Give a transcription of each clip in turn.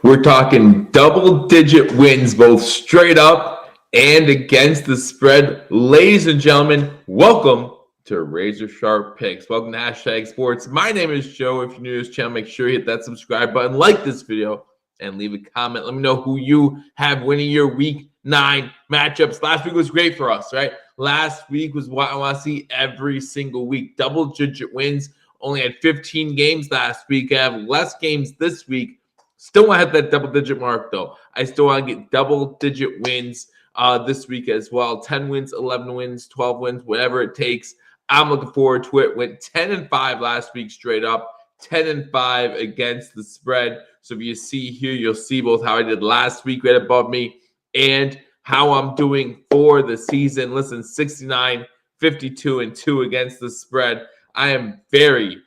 We're talking double-digit wins, both straight up and against the spread. Ladies and gentlemen, welcome to Razor Sharp Picks. Welcome to Hashtag Sports. My name is Joe. If you're new to this channel, make sure you hit that subscribe button, like this video, and leave a comment. Let me know who you have winning your Week 9 matchups. Last week was great for us, right? Last week was what I want to see every single week. Double-digit wins. Only had 15 games last week. I have less games this week. Still want to hit that double-digit mark, though. I still want to get double-digit wins this week as well. 10 wins, 11 wins, 12 wins, whatever it takes. I'm looking forward to it. Went 10-5 last week straight up. 10-5 against the spread. So if you see here, you'll see both how I did last week right above me and how I'm doing for the season. Listen, 69, 52, and 2 against the spread. I am very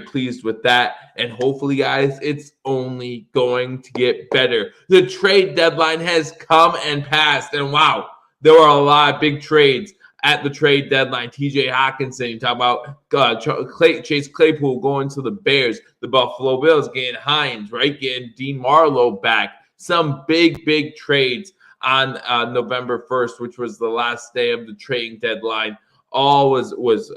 pleased with that. And hopefully, guys, it's only going to get better. The trade deadline has come and passed. And wow, there were a lot of big trades at the trade deadline. TJ Hawkinson, you talk about Chase Claypool going to the Bears, the Buffalo Bills getting Hines, right? Getting Dean Marlowe back. Some big trades on November 1st, which was the last day of the trading deadline. All was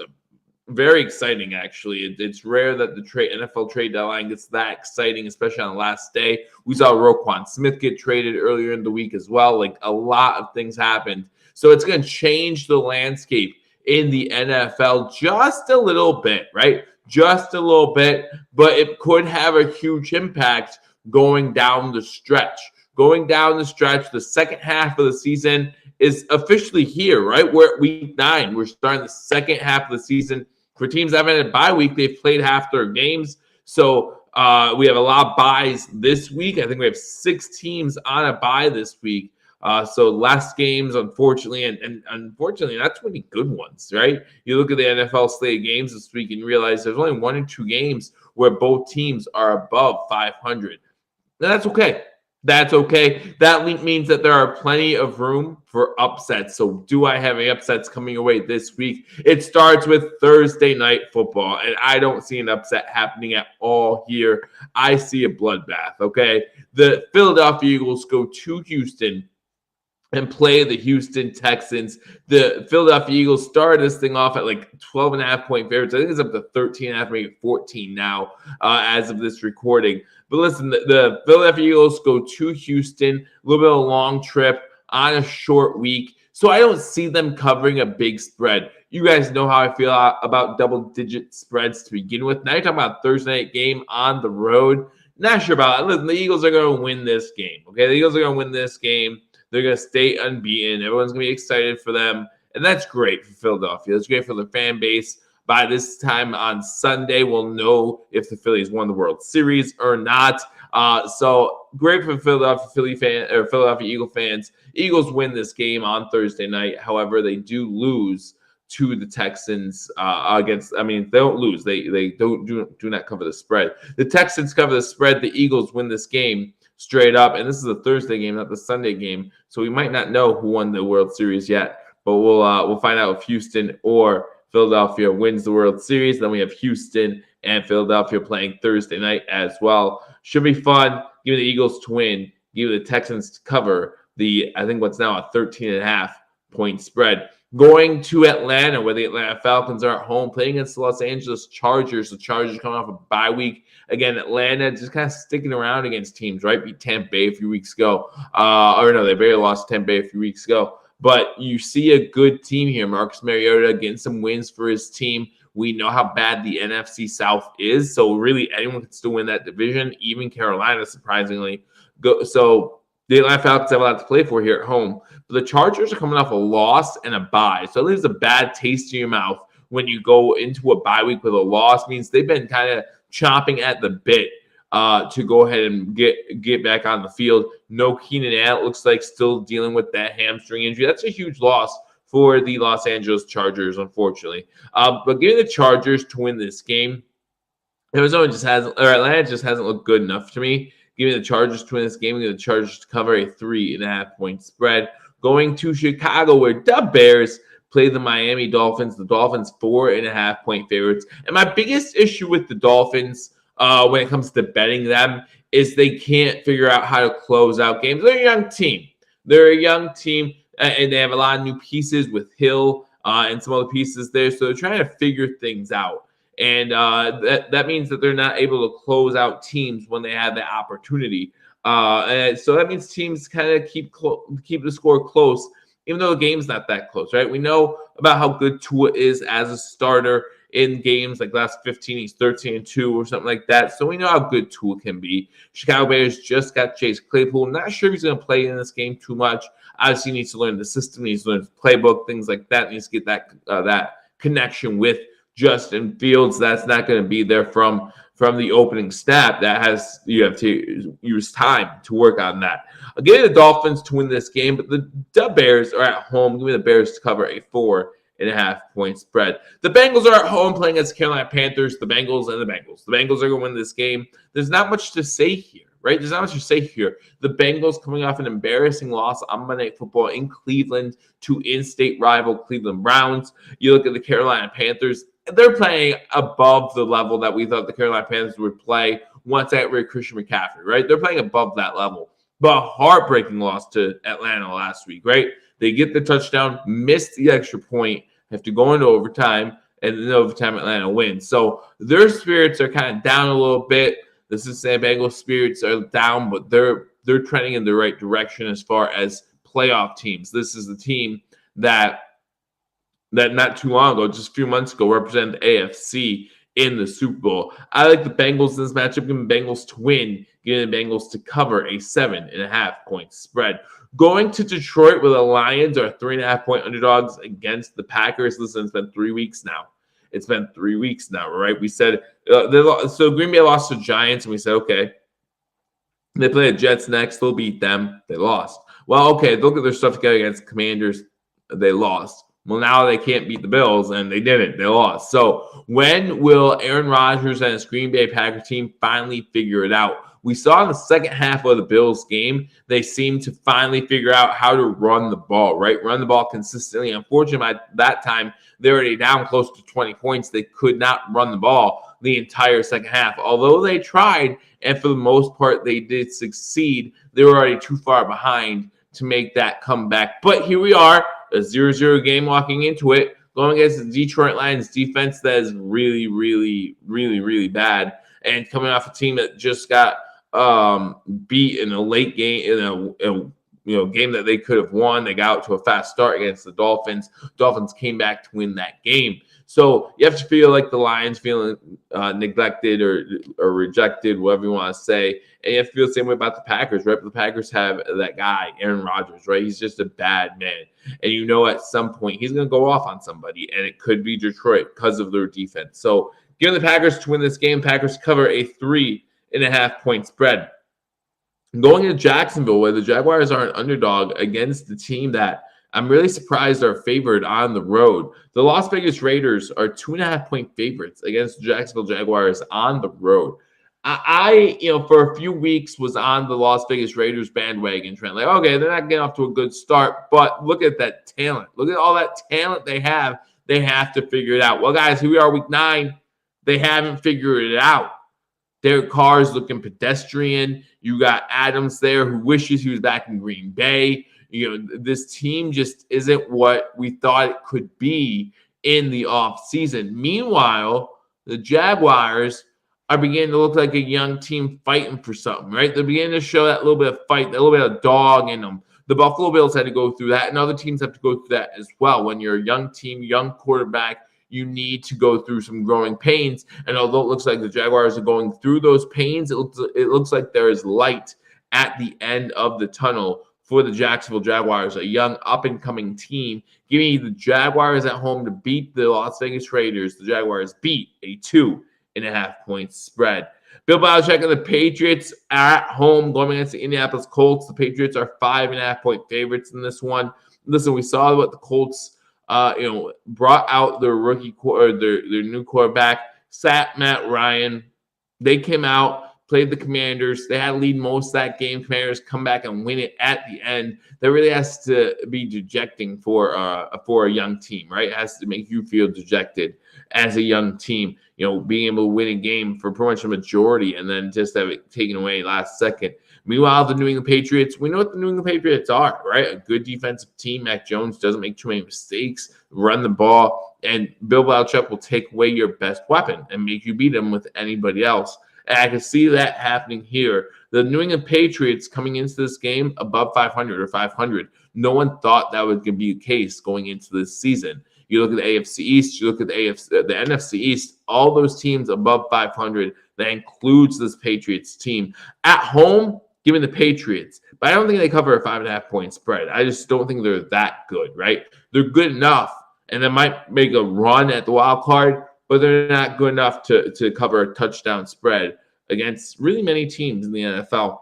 very exciting, actually. It's rare that the NFL trade deadline gets that exciting, especially on the last day. We saw Roquan Smith get traded earlier in the week as well. Like, a lot of things happened. So it's going to change the landscape in the NFL just a little bit, right? Just a little bit, but it could have a huge impact going down the stretch. Going down the stretch, the second half of the season is officially here, right? We're at Week 9. We're starting the second half of the season. For teams that haven't had a bye week, they've played half their games. So we have a lot of byes this week. I think we have 6 teams on a bye this week. So less games, unfortunately, and unfortunately, not too many good ones, right? You look at the NFL slate of games this week and you realize there's only 1 or 2 games where both teams are above 500. Now, that's okay. That's okay. That means that there are plenty of room for upsets. So do I have any upsets coming away this week? It starts with Thursday night football, and I don't see an upset happening at all here. I see a bloodbath, okay? The Philadelphia Eagles go to Houston and play the Houston Texans. The Philadelphia Eagles started this thing off at like 12.5-point favorites. I think it's up to 13.5, maybe 14 now as of this recording. But listen, the Philadelphia Eagles go to Houston, a little bit of a long trip on a short week. So I don't see them covering a big spread. You guys know how I feel about double-digit spreads to begin with. Now you're talking about a Thursday night game on the road. Not sure about it. Listen, the Eagles are going to win this game, okay? The Eagles are going to win this game. They're going to stay unbeaten. Everyone's going to be excited for them. And that's great for Philadelphia. That's great for the fan base. By this time on Sunday, we'll know if the Phillies won the World Series or not. So great for Philadelphia Eagle fans. Eagles win this game on Thursday night. However, they do lose to the Texans they don't lose. They do not cover the spread. The Texans cover the spread. The Eagles win this game straight up. And this is a Thursday game, not the Sunday game. So we might not know who won the World Series yet. But we'll find out if Houston or Philadelphia wins the World Series. Then we have Houston and Philadelphia playing Thursday night as well. Should be fun. Give me the Eagles to win. Give me the Texans to cover I think what's now a 13.5-point spread. Going to Atlanta, where the Atlanta Falcons are at home, playing against the Los Angeles Chargers. The Chargers coming off a bye week. Again, Atlanta just kind of sticking around against teams, right? Beat Tampa Bay a few weeks ago. They barely lost Tampa Bay a few weeks ago. But you see a good team here. Marcus Mariota getting some wins for his team. We know how bad the NFC South is. So really, anyone can still win that division, even Carolina, surprisingly. So the Atlanta Falcons have a lot to play for here at home. But the Chargers are coming off a loss and a bye. So it leaves a bad taste in your mouth when you go into a bye week with a loss. It means they've been kind of chomping at the bit to go ahead and get back on the field. No Keenan Allen, looks like, still dealing with that hamstring injury. That's a huge loss for the Los Angeles Chargers, unfortunately. But giving the Chargers to win this game, Atlanta just hasn't looked good enough to me. Give me the Chargers to win this game. Give me the Chargers to cover a 3.5-point spread. Going to Chicago, where the Bears play the Miami Dolphins. The Dolphins 4.5-point favorites. And my biggest issue with the Dolphins when it comes to betting them is they can't figure out how to close out games. They're a young team. And they have a lot of new pieces with Hill and some other pieces there. So they're trying to figure things out. And that means that they're not able to close out teams when they have the opportunity. And so that means teams kind of keep the score close, even though the game's not that close, right? We know about how good Tua is as a starter in games like last 15, he's 13-2 or something like that. So we know how good Tua can be. Chicago Bears just got Chase Claypool. Not sure if he's going to play in this game too much. Obviously, he needs to learn the system. He needs to learn the playbook, things like that. He needs to get that connection with Justin Fields. That's not going to be there from the opening snap. You have to use time to work on that. I'll give you the Dolphins to win this game, but the Bears are at home. Give me the Bears to cover a 4.5-point spread. The Bengals are at home playing against Carolina Panthers. The Bengals. The Bengals are going to win this game. There's not much to say here, right? There's not much to say here. The Bengals coming off an embarrassing loss on Monday Night Football in Cleveland to in-state rival Cleveland Browns. You look at the Carolina Panthers. They're playing above the level that we thought the Carolina Panthers would play once they got rid of Christian McCaffrey, right? They're playing above that level. But a heartbreaking loss to Atlanta last week, right? They get the touchdown, miss the extra point, have to go into overtime, and in overtime Atlanta wins. So their spirits are kind of down a little bit. The Cincinnati Bengals spirits are down, but they're trending in the right direction as far as playoff teams. This is the team that not too long ago, just a few months ago, represented the AFC in the Super Bowl. I like the Bengals in this matchup. Give the Bengals to win. Give the Bengals to cover a 7.5-point spread. Going to Detroit where the Lions are 3.5-point underdogs against the Packers. Listen, it's been 3 weeks now. Right? We said so Green Bay lost to Giants, and we said, okay, they play the Jets next. They'll beat them. They lost. Well, okay, they'll get their stuff together against Commanders. They lost. Well, now they can't beat the Bills, and they didn't. They lost. So when will Aaron Rodgers and his Green Bay Packers team finally figure it out? We saw in the second half of the Bills game, they seemed to finally figure out how to run the ball, right? Run the ball consistently. Unfortunately, at that time, they were already down close to 20 points. They could not run the ball the entire second half. Although they tried, and for the most part, they did succeed, they were already too far behind to make that comeback. But here we are, a 0-0 game walking into it, going against the Detroit Lions defense that is really, really, really, really bad. And coming off a team that just got beat in a late game, in a game that they could have won. They got out to a fast start against the Dolphins. Dolphins came back to win that game. So you have to feel like the Lions feeling neglected or rejected, whatever you want to say. And you have to feel the same way about the Packers, right? But the Packers have that guy, Aaron Rodgers, right? He's just a bad man. And you know at some point he's going to go off on somebody, and it could be Detroit because of their defense. So giving the Packers to win this game, Packers cover a 3.5-point spread. Going to Jacksonville, where the Jaguars are an underdog against the team that I'm really surprised are favored on the road. The Las Vegas Raiders are 2.5-point favorites against the Jacksonville Jaguars on the road. I for a few weeks was on the Las Vegas Raiders bandwagon trend. Like, okay, they're not getting off to a good start, but look at that talent. Look at all that talent they have. They have to figure it out. Well, guys, here we are, week 9. They haven't figured it out. Derek Carr is looking pedestrian. You got Adams there who wishes he was back in Green Bay. This team just isn't what we thought it could be in the offseason. Meanwhile, the Jaguars are beginning to look like a young team fighting for something, right? They're beginning to show that little bit of fight, that little bit of dog in them. The Buffalo Bills had to go through that, and other teams have to go through that as well. When you're a young team, young quarterback, you need to go through some growing pains. And although it looks like the Jaguars are going through those pains, it looks like there is light at the end of the tunnel for the Jacksonville Jaguars, a young up-and-coming team. Give me the Jaguars at home to beat the Las Vegas Raiders. The Jaguars beat a 2.5-point spread. Bill Belichick and the Patriots at home going against the Indianapolis Colts. The Patriots are 5.5-point favorites in this one. Listen, we saw what the Colts brought out their rookie or their new quarterback, sat Matt Ryan. They came out. played the Commanders. They had to lead most of that game. Commanders come back and win it at the end. That really has to be dejecting for a young team, right? It has to make you feel dejected as a young team, being able to win a game for pretty much a majority and then just have it taken away last second. Meanwhile, the New England Patriots, we know what the New England Patriots are, right? A good defensive team. Mac Jones doesn't make too many mistakes, run the ball, and Bill Belichick will take away your best weapon and make you beat them with anybody else. And I can see that happening here. The New England Patriots coming into this game above 500 or 500. No one thought that was going to be the case going into this season. You look at the AFC East, you look at the NFC East, all those teams above 500. That includes this Patriots team. At home, give me the Patriots. But I don't think they cover a 5.5-point spread. I just don't think they're that good, right? They're good enough, and they might make a run at the wild card, but they're not good enough to cover a touchdown spread against really many teams in the NFL.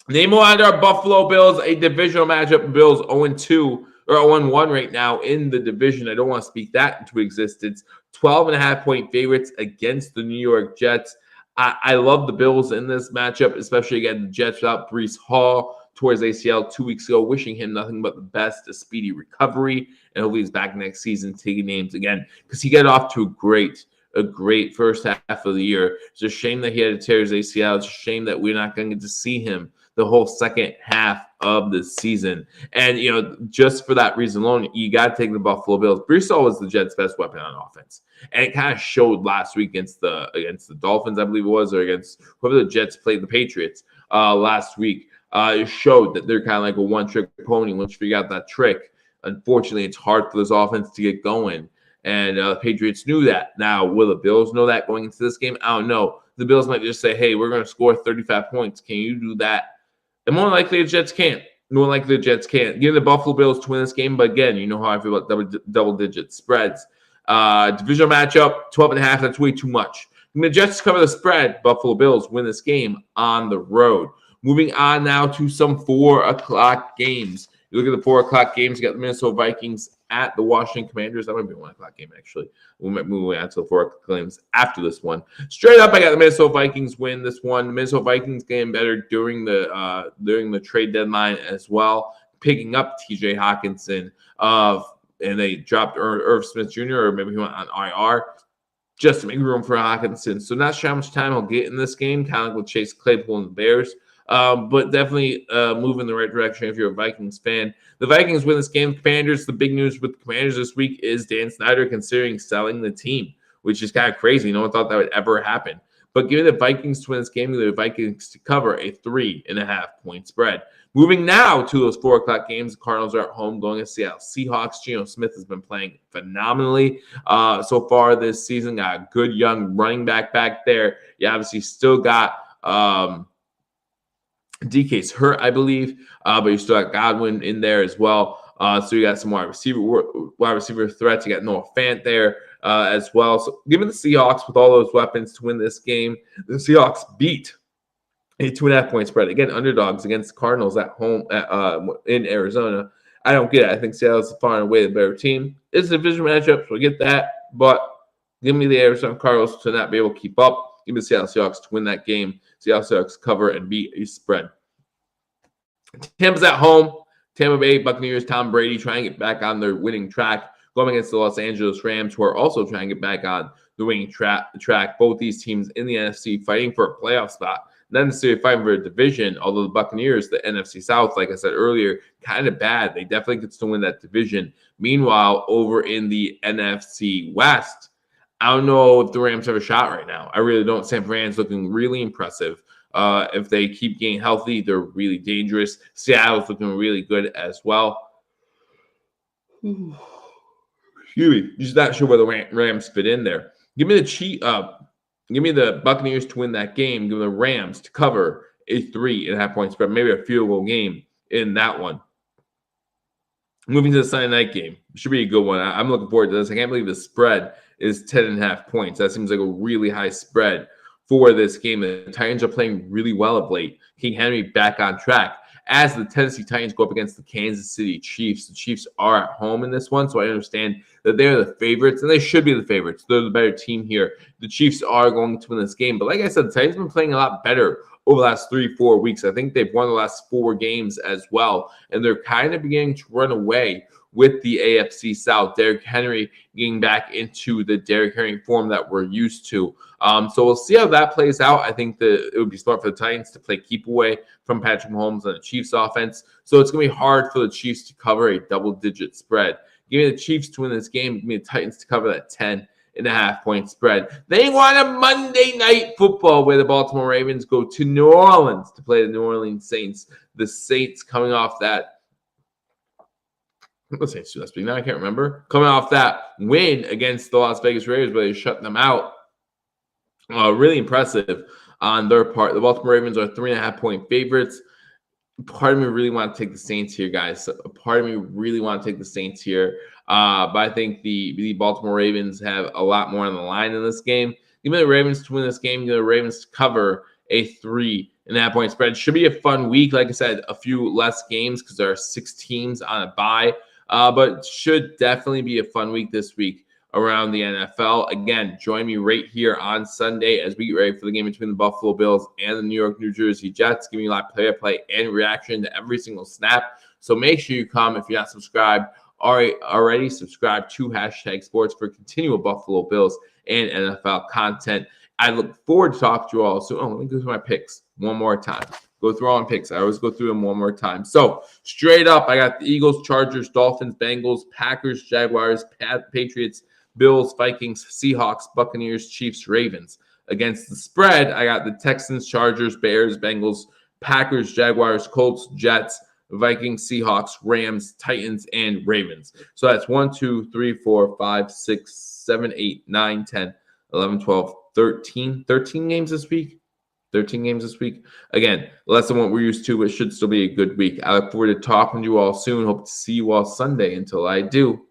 Name one our Buffalo Bills, a divisional matchup. Bills 0-2 or 0-1 right now in the division. I don't want to speak that into existence. 12.5-point favorites against the New York Jets. I love the Bills in this matchup, especially against the Jets without Breece Hall towards ACL 2 weeks ago. Wishing him nothing but the best, a speedy recovery, and hopefully he's back next season taking names again because he got off to a great first half of the year. It's a shame that he had to tear his ACL. It's a shame that we're not going to get to see him the whole second half of the season. And, just for that reason alone, you got to take the Buffalo Bills. Breece Hall was the Jets' best weapon on offense. And it kind of showed last week against the Dolphins, I believe it was, or against whoever the Jets played the Patriots last week. It showed that they're kind of like a one-trick pony. Once you figure out that trick, unfortunately, it's hard for this offense to get going. And the Patriots knew that. Now, will the Bills know that going into this game? I don't know. The Bills might just say, hey, we're going to score 35 points. Can you do that? And more likely, the Jets can't. More likely, the Jets can't. Give the Buffalo Bills to win this game. But again, you know how I feel about double-digit spreads. Divisional matchup, 12.5. That's way too much. The Jets cover the spread. Buffalo Bills win this game on the road. Moving on now to some 4 o'clock games. You look at the 4 o'clock games. You got the Minnesota Vikings at the Washington Commanders. That might be a 1 o'clock game, actually. We might move on to the 4 o'clock games after this one. Straight up, I got the Minnesota Vikings win this one. The Minnesota Vikings getting better during the trade deadline as well, picking up T.J. Hawkinson. And they dropped Irv Smith Jr., or maybe he went on IR, just to make room for Hawkinson. So not sure how much time he'll get in this game, kind of like with Chase Claypool and the Bears. But definitely move in the right direction if you're a Vikings fan. The Vikings win this game. Commanders, the big news with the Commanders this week is Dan Snyder considering selling the team, which is kind of crazy. No one thought that would ever happen. But give the Vikings to win this game, give the Vikings to cover a 3.5-point spread. Moving now to those 4 o'clock games, the Cardinals are at home going to Seattle Seahawks. Geno Smith has been playing phenomenally so far this season. Got a good young running back there. You obviously still got DK's hurt, I believe, but you still got Godwin in there as well. So you got some wide receiver threats. You got Noah Fant there as well. So given the Seahawks with all those weapons to win this game, the Seahawks beat a 2.5-point spread. Again, underdogs against the Cardinals at home in Arizona. I don't get it. I think Seattle's far and away the better team. It's a division matchup, so I get that. But give me the Arizona Cardinals to not be able to keep up. Give me the Seattle Seahawks to win that game. Seattle Seahawks cover and beat a spread. Tampa's at home. Tampa Bay Buccaneers, Tom Brady trying to get back on their winning track, going against the Los Angeles Rams, who are also trying to get back on the winning track. Both these teams in the NFC fighting for a playoff spot. Not necessarily fighting for a division, although the Buccaneers, the NFC South, like I said earlier, kind of bad. They definitely could still win that division. Meanwhile, over in the NFC West, I don't know if the Rams have a shot right now. I really don't. San Fran's looking really impressive. If they keep getting healthy, they're really dangerous. Seattle's looking really good as well. Excuse me. Just not sure where the Rams fit in there. Give me the Buccaneers to win that game. Give me the Rams to cover a 3.5-point spread, maybe a field goal game in that one. Moving to the Sunday night game. Should be a good one. I'm looking forward to this. I can't believe the spread is 10.5 points. That seems like a really high spread for this game. The Titans are playing really well of late. King Henry back on track. As the Tennessee Titans go up against the Kansas City Chiefs, the Chiefs are at home in this one, so I understand that they're the favorites, and they should be the favorites. They're the better team here. The Chiefs are going to win this game. But like I said, the Titans have been playing a lot better over the last 3-4 weeks. I think they've won the last 4 games as well, and they're kind of beginning to run away with the AFC South. Derrick Henry getting back into the Derrick Henry form that we're used to. So we'll see how that plays out. I think that it would be smart for the Titans to play keep away from Patrick Mahomes and the Chiefs offense. So it's going to be hard for the Chiefs to cover a double-digit spread. Give me the Chiefs to win this game. Give me the Titans to cover that 10.5-point spread. They want a Monday Night Football where the Baltimore Ravens go to New Orleans to play the New Orleans Saints. The Saints coming off that. The Saints do last week. Now I can't remember. Coming off that win against the Las Vegas Raiders where they shut them out. Really impressive on their part. The Baltimore Ravens are 3.5-point favorites. Part of me really want to take the Saints here, guys. Part of me really want to take the Saints here. But I think the Baltimore Ravens have a lot more on the line in this game. Give me the Ravens to win this game. Give me the Ravens to cover a 3.5-point spread. Should be a fun week. Like I said, a few less games because there are 6 teams on a bye. But should definitely be a fun week this week around the NFL. Again, join me right here on Sunday as we get ready for the game between the Buffalo Bills and the New York, New Jersey Jets, giving you live play-by-play and reaction to every single snap. So make sure you come. If you're not subscribed, already subscribe to #sports for continual Buffalo Bills and NFL content. I look forward to talking to you all soon. Let me go through my picks one more time. Go through all my picks. I always go through them one more time. So straight up, I got the Eagles, Chargers, Dolphins, Bengals, Packers, Jaguars, Patriots, Bills, Vikings, Seahawks, Buccaneers, Chiefs, Ravens. Against the spread, I got the Texans, Chargers, Bears, Bengals, Packers, Jaguars, Colts, Jets, Vikings, Seahawks, Rams, Titans, and Ravens. So that's 1, 2, 3, 4, 5, 6, 7, 8, 9, 10, 11, 12, 13. 13 games this week. 13 games this week. Again, less than what we're used to, but should still be a good week. I look forward to talking to you all soon. Hope to see you all Sunday. Until I do,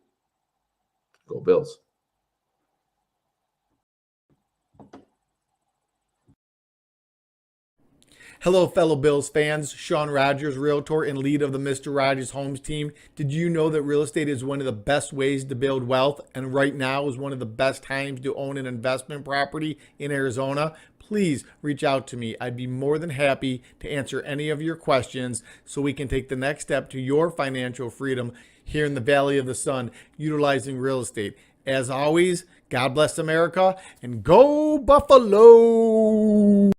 go Bills. Hello, fellow Bills fans. Sean Rogers, realtor and lead of the Mr. Rogers Homes team. Did you know that real estate is one of the best ways to build wealth, and right now is one of the best times to own an investment property in Arizona? Please reach out to me. I'd be more than happy to answer any of your questions so we can take the next step to your financial freedom here in the Valley of the Sun, utilizing real estate. As always, God bless America and go Buffalo!